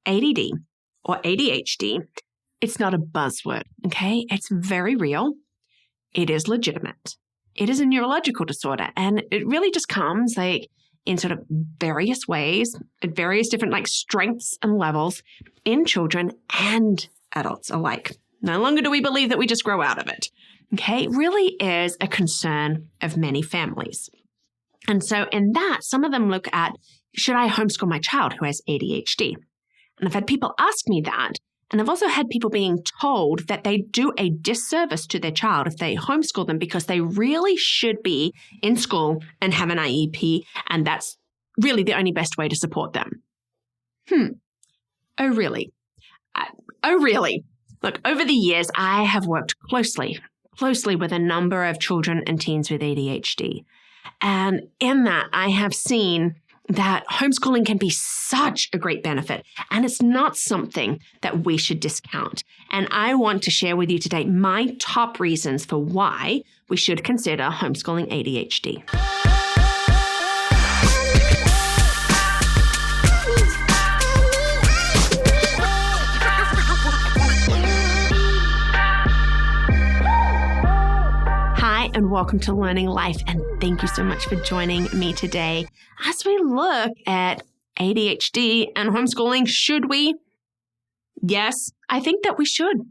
ADD or ADHD, it's not a buzzword, okay? It's very real. It is legitimate. It is a neurological disorder, and it really just comes in sort of various ways, at various different strengths and levels in children and adults alike. No longer do we believe that we just grow out of it. Okay, it really is a concern of many families. And so in that, some of them look at, should I homeschool my child who has ADHD? And I've had people ask me that. And I've also had people being told that they do a disservice to their child if they homeschool them because they really should be in school and have an IEP, and that's really the only best way to support them. Oh, really? Look, over the years, I have worked closely with a number of children and teens with ADHD. And in that, I have seen that homeschooling can be such a great benefit, and it's not something that we should discount. And I want to share with you today my top reasons for why we should consider homeschooling ADHD. And welcome to Learning Life, and thank you so much for joining me today as we look at ADHD and homeschooling. Should we? Yes, I think that we should,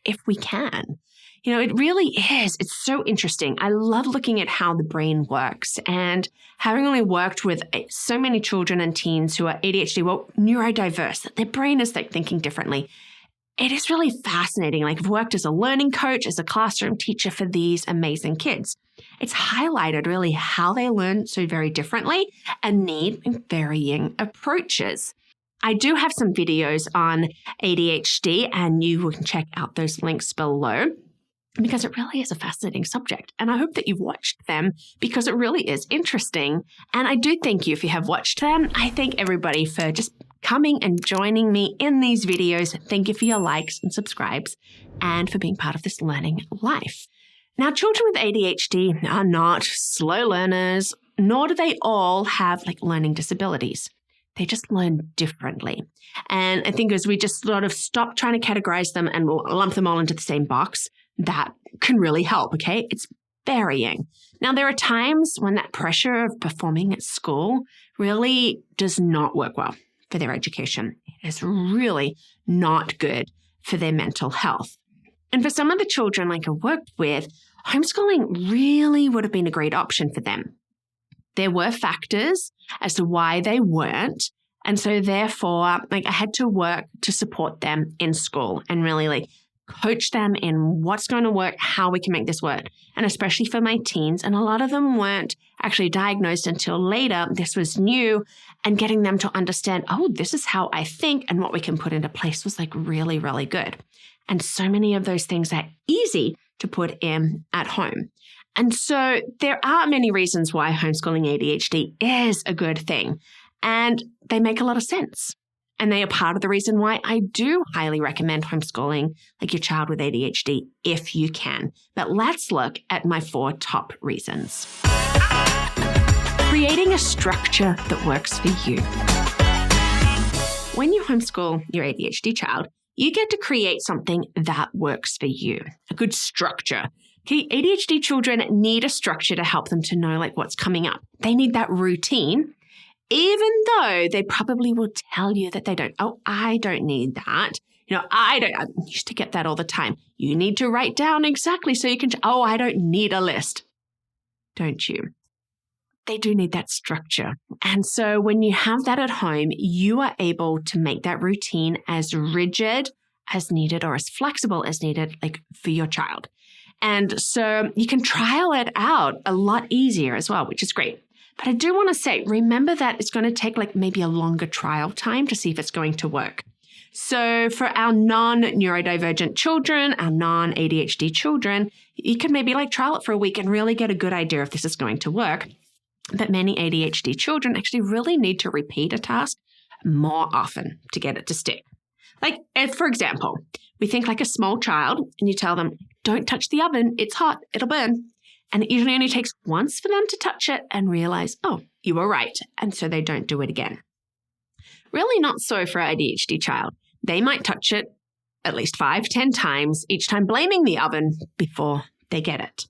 if we can. It really is. It's so interesting. I love looking at how the brain works, and having only worked with so many children and teens who are ADHD, neurodiverse, that their brain is thinking differently. It is really fascinating. I've worked as a learning coach, as a classroom teacher for these amazing kids. It's highlighted really how they learn so very differently and need varying approaches. I do have some videos on ADHD, and you can check out those links below because it really is a fascinating subject. And I hope that you've watched them because it really is interesting. And I do thank you if you have watched them. I thank everybody for just coming and joining me in these videos. Thank you for your likes and subscribes and for being part of this learning life. Now, children with ADHD are not slow learners, nor do they all have learning disabilities. They just learn differently. And I think as we just sort of stop trying to categorize them and lump them all into the same box, that can really help, okay? It's varying. Now, there are times when that pressure of performing at school really does not work well for their education. It is really not good for their mental health. And for some of the children I worked with, homeschooling really would have been a great option for them. There were factors as to why they weren't. And so therefore, I had to work to support them in school and really coach them in what's going to work, how we can make this work. And especially for my teens, and a lot of them weren't actually diagnosed until later. This was new, and getting them to understand, this is how I think, and what we can put into place was really, really good. And so many of those things are easy to put in at home. And so there are many reasons why homeschooling ADHD is a good thing, and they make a lot of sense. And they are part of the reason why I do highly recommend homeschooling your child with ADHD if you can. But let's look at my 4 top reasons. Creating a structure that works for you. When you homeschool your ADHD child, you get to create something that works for you, a good structure. Okay, ADHD children need a structure to help them to know what's coming up. They need that routine. Even though they probably will tell you that they don't. I don't need that. I used to get that all the time. You need to write down exactly so you can, I don't need a list. Don't you? They do need that structure. And so when you have that at home, you are able to make that routine as rigid as needed or as flexible as needed, for your child. And so you can trial it out a lot easier as well, which is great. But I do want to say, remember that it's going to take maybe a longer trial time to see if it's going to work. So for our non-neurodivergent children, our non-ADHD children, you can maybe trial it for a week and really get a good idea if this is going to work. But many ADHD children actually really need to repeat a task more often to get it to stick. For example, we think a small child and you tell them, don't touch the oven, it's hot, it'll burn. And it usually only takes once for them to touch it and realize, you were right. And so they don't do it again. Really not so for an ADHD child. They might touch it at least 5-10 times, each time blaming the oven before they get it.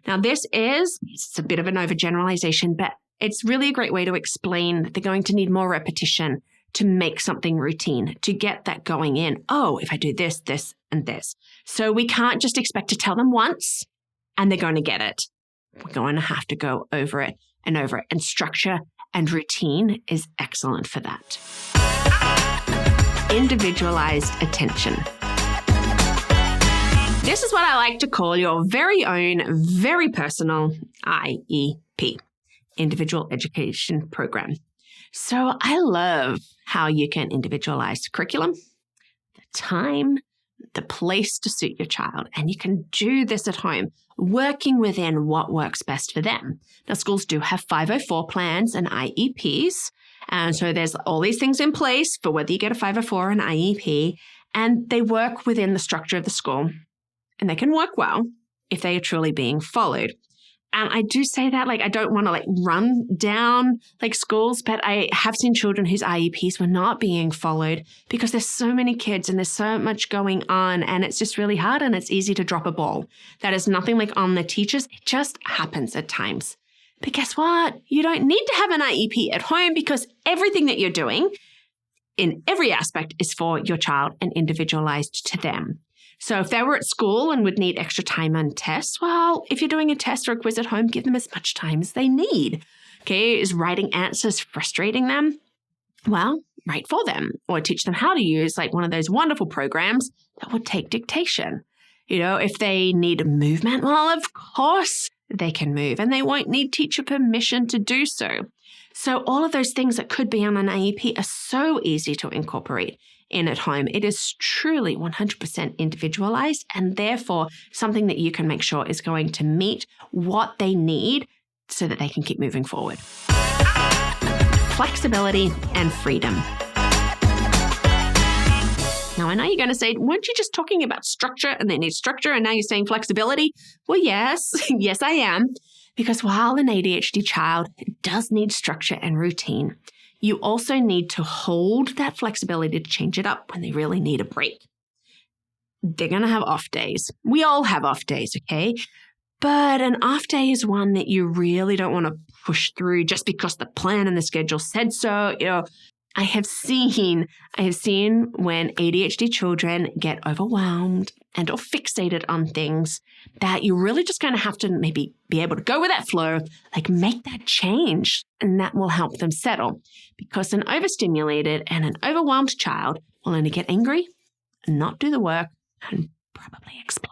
Now, it's a bit of an overgeneralization, but it's really a great way to explain that they're going to need more repetition to make something routine, to get that going in. Oh, if I do this, this, and this. So we can't just expect to tell them once and they're going to get it. We're going to have to go over it and over it. And structure and routine is excellent for that. Individualized attention. This is what I like to call your very own, very personal IEP, Individual Education Program. So I love how you can individualize the curriculum, the time, the place to suit your child. And you can do this at home, working within what works best for them. Now, schools do have 504 plans and IEPs. And so there's all these things in place for whether you get a 504 or an IEP, and they work within the structure of the school. And they can work well if they are truly being followed. And I do say that, I don't want to run down schools, but I have seen children whose IEPs were not being followed because there's so many kids and there's so much going on, and it's just really hard and it's easy to drop a ball. That is nothing on the teachers. It just happens at times. But guess what? You don't need to have an IEP at home because everything that you're doing in every aspect is for your child and individualized to them. So if they were at school and would need extra time on tests, well, if you're doing a test or a quiz at home, give them as much time as they need. Okay, is writing answers frustrating them? Well, write for them or teach them how to use one of those wonderful programs that would take dictation. If they need movement, well, of course they can move and they won't need teacher permission to do so. So all of those things that could be on an IEP are so easy to incorporate in at home. It is truly 100% individualized and therefore something that you can make sure is going to meet what they need so that they can keep moving forward. Flexibility and freedom. Now, I know you're going to say, weren't you just talking about structure and they need structure and now you're saying flexibility? Well, yes, yes, I am. Because while an ADHD child does need structure and routine, you also need to hold that flexibility to change it up when they really need a break. They're going to have off days. We all have off days, okay? But an off day is one that you really don't want to push through just because the plan and the schedule said so. I have seen when ADHD children get overwhelmed and or fixated on things that you're really just going to have to maybe be able to go with that flow, make that change, and that will help them settle. Because an overstimulated and an overwhelmed child will only get angry, not do the work, and probably explode.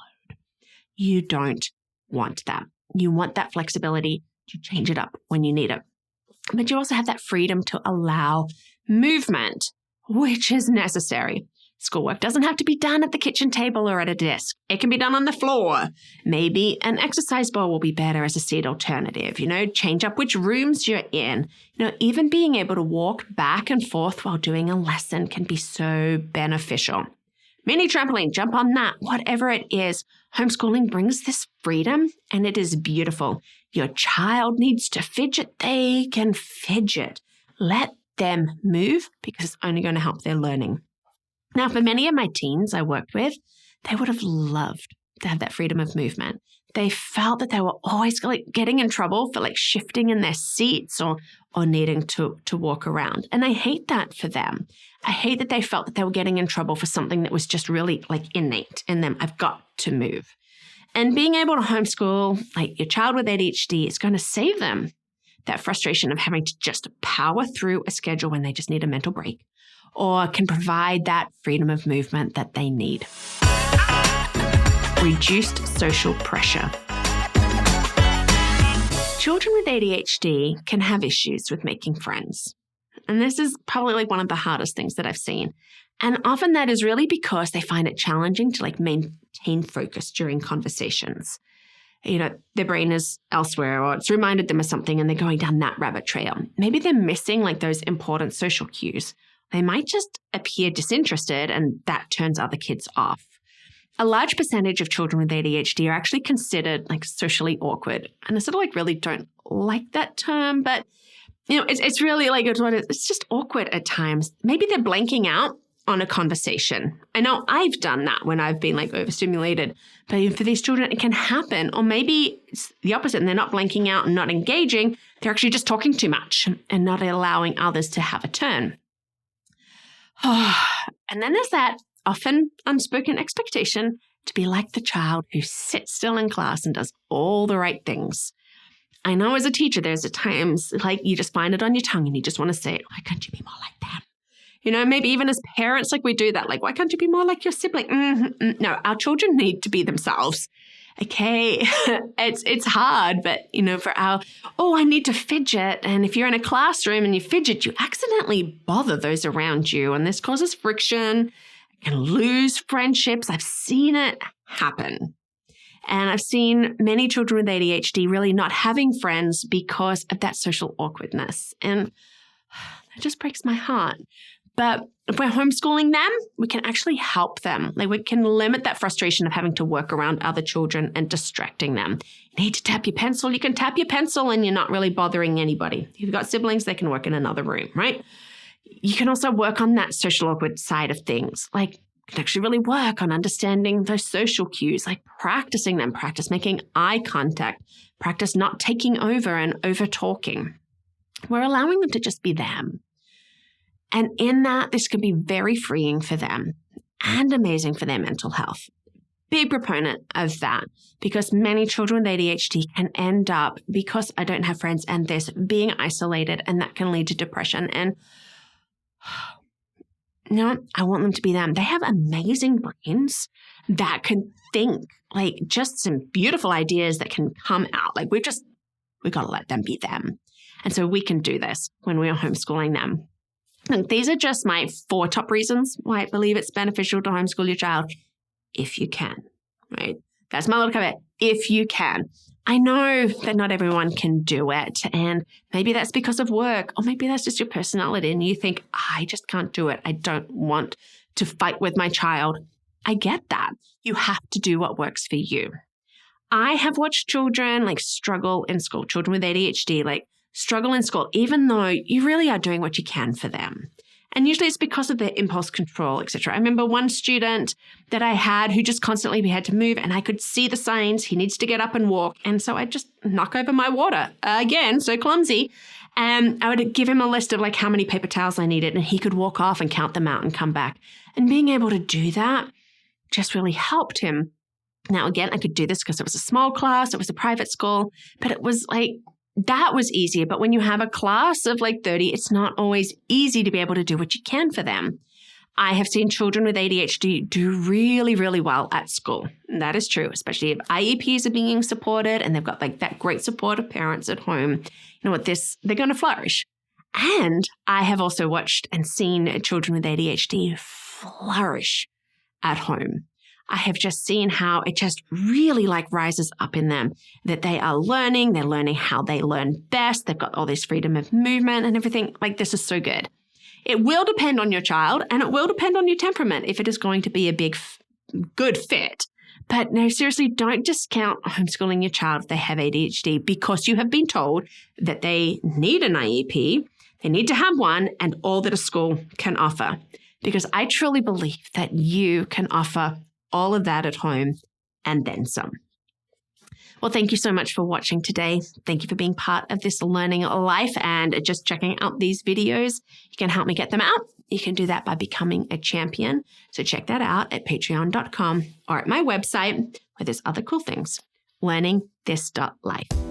You don't want that. You want that flexibility to change it up when you need it. But you also have that freedom to allow movement, which is necessary. Schoolwork doesn't have to be done at the kitchen table or at a desk. It can be done on the floor. Maybe an exercise ball will be better as a seat alternative. Change up which rooms you're in. Even being able to walk back and forth while doing a lesson can be so beneficial. Mini trampoline, jump on that, whatever it is. Homeschooling brings this freedom and it is beautiful. Your child needs to fidget, they can fidget. Let them move because it's only going to help their learning. Now, for many of my teens I worked with, they would have loved to have that freedom of movement. They felt that they were always getting in trouble for shifting in their seats or needing to walk around. And I hate that for them. I hate that they felt that they were getting in trouble for something that was just really innate in them. I've got to move. And being able to homeschool your child with ADHD is going to save them that frustration of having to just power through a schedule when they just need a mental break, or can provide that freedom of movement that they need. Reduced social pressure. Children with ADHD can have issues with making friends. And this is probably one of the hardest things that I've seen. And often that is really because they find it challenging to maintain focus during conversations. Their brain is elsewhere or it's reminded them of something and they're going down that rabbit trail. Maybe they're missing those important social cues. They might just appear disinterested and that turns other kids off. A large percentage of children with ADHD are actually considered socially awkward. And I really don't like that term, but it's really like, it's just awkward at times. Maybe they're blanking out on a conversation. I know I've done that when I've been like overstimulated, but for these children, it can happen. Or maybe it's the opposite and they're not blanking out and not engaging. They're actually just talking too much and not allowing others to have a turn. And then there's that often unspoken expectation to be like the child who sits still in class and does all the right things. I know as a teacher, there's at times like you just find it on your tongue and you just want to say, why can't you be more like them? Maybe even as parents, like we do that. Like, why can't you be more like your sibling? No, our children need to be themselves. Okay, it's hard, but for I need to fidget. And if you're in a classroom and you fidget, you accidentally bother those around you. And this causes friction. You can lose friendships. I've seen it happen. And I've seen many children with ADHD really not having friends because of that social awkwardness. And it just breaks my heart. But if we're homeschooling them, we can actually help them. Like we can limit that frustration of having to work around other children and distracting them. You need to tap your pencil. You can tap your pencil and you're not really bothering anybody. If you've got siblings, they can work in another room, right? You can also work on that social awkward side of things. Like you can actually really work on understanding those social cues, like practicing them, practice making eye contact, practice not taking over and over talking. We're allowing them to just be them. And in that, this can be very freeing for them and amazing for their mental health. Big proponent of that because many children with ADHD can end up, because I don't have friends and this, being isolated, and that can lead to depression. And I want them to be them. They have amazing brains that can think, like just some beautiful ideas that can come out. Like we got to let them be them. And so we can do this when we are homeschooling them. And these are just my 4 top reasons why I believe it's beneficial to homeschool your child if you can, right? That's my little caveat, if you can. I know that not everyone can do it, and maybe that's because of work, or maybe that's just your personality, and you think, I just can't do it. I don't want to fight with my child. I get that. You have to do what works for you. I have watched children struggle in school, children with ADHD, struggle in school, even though you really are doing what you can for them. And usually it's because of their impulse control, etc. I remember one student that I had who just constantly had to move, and I could see the signs. He needs to get up and walk. And so I'd just knock over my water. Again, so clumsy. And I would give him a list of how many paper towels I needed, and he could walk off and count them out and come back. And being able to do that just really helped him. Now, again, I could do this because it was a small class. It was a private school, but it was that was easier. But when you have a class of 30, it's not always easy to be able to do what you can for them. I have seen children with ADHD do really, really well at school. And that is true, especially if IEPs are being supported and they've got that great support of parents at home. You know what, they're going to flourish. And I have also watched and seen children with ADHD flourish at home. I have just seen how it just really rises up in them, that they are learning, they're learning how they learn best. They've got all this freedom of movement and everything. This is so good. It will depend on your child, and it will depend on your temperament if it is going to be a big, good fit. But no, seriously, don't discount homeschooling your child if they have ADHD because you have been told that they need an IEP, they need to have one, and all that a school can offer. Because I truly believe that you can offer all of that at home and then some. Well, thank you so much for watching today. Thank you for being part of this learning life and just checking out these videos. You can help me get them out. You can do that by becoming a champion. So check that out at patreon.com or at my website where there's other cool things. LearningThis.Life.